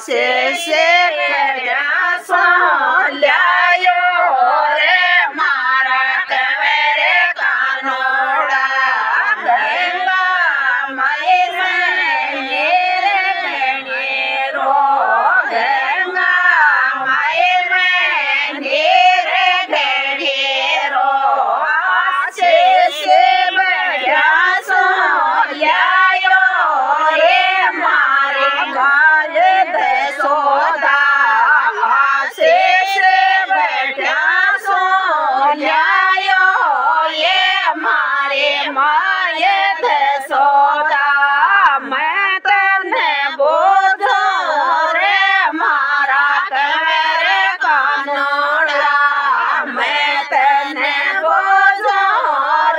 से सो ल्यायो रे मारा कवेरे कानोड़ा गंगा माई में रो गंगा माई में रो से बढ़िया सो ल्यायो रे मारे गाले सोदा से बढ़िया सो ल्यायो ये मारे माये सोदा मैं तने बोझो रे मारा कवेरे कानोड़ा मैं तने बोझो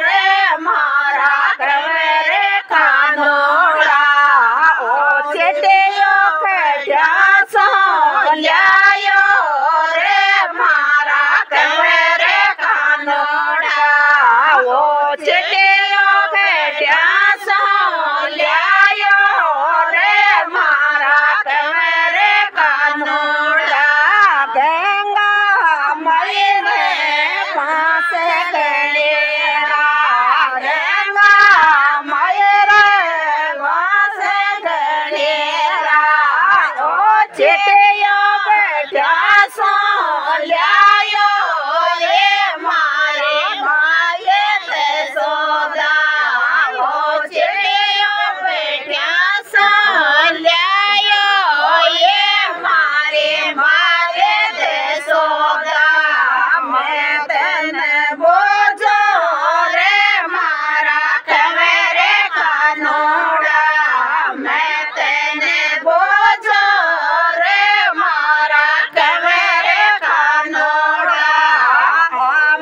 रे मारा कवेरे कानोड़ा ओ चेटियो कटिया सो ल्यायो रे मारा कवेरे कानोड़ा ओ चेटियो कटिया सो ल्यायो रे मारा कवेरे कानोड़ा गंगा माई में पास गलेरा गंगा माई रे पास गलेरा ओ चिटियो बैठा सो ल्यायो रे मारे माये सोदा ओ चिटियो बैठा सो ल्यायो ये मारे माये सोदा मैं तने बोझो रे मारा कवेरे कानोड़ा मैं तने बोझो रे मारा कवेरे कानोड़ा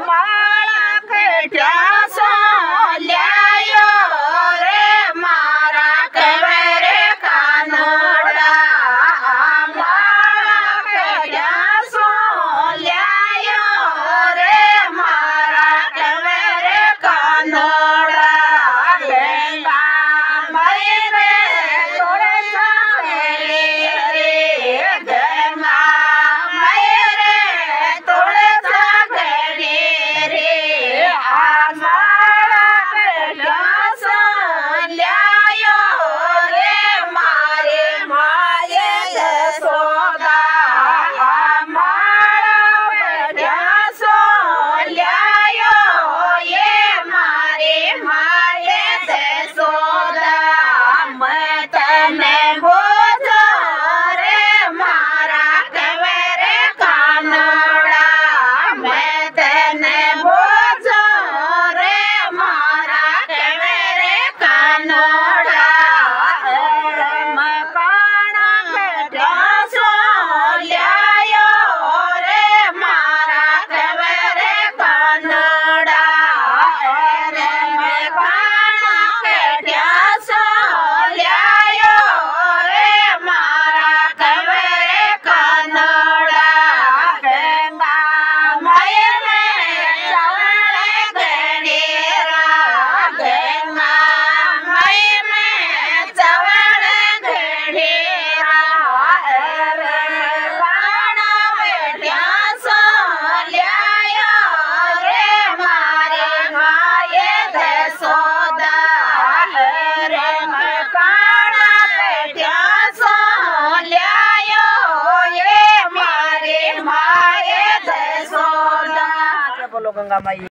माला कटिया सो ल्यायो रे मारा कवेरे कानोड़ा माला कटिया सो ल्यायो रे मारा कवेरे कानोड़ा गंगा माई रे तोड़े सागरे रे गंगा माई रे तोड़े सागरे रे मारा कटिया सो ल्यायो रे मारे माये सोदा मारा कटिया सो ल्यायो ये मारे माये सोदा मैं तने बोझो रे मारा कवेरे कानोड़ा मैं तने बोझो रे मारा कवेरे कानोड़ा मकाना कटिया सो ल्यायो रे मारा कवेरे कानोड़ा मकाना कटिया सो ल्यायो रे मारा कवेरे कानोड़ा गंगा माई में चवड़े गणेरा गंगा माई में चवड़े गणेरा मकाना कटिया सो ल्यायो रे मारे माये सोदा रे मकाना कटिया सो ल्यायो ये मारे माये सोदा बोलो गंगा माई।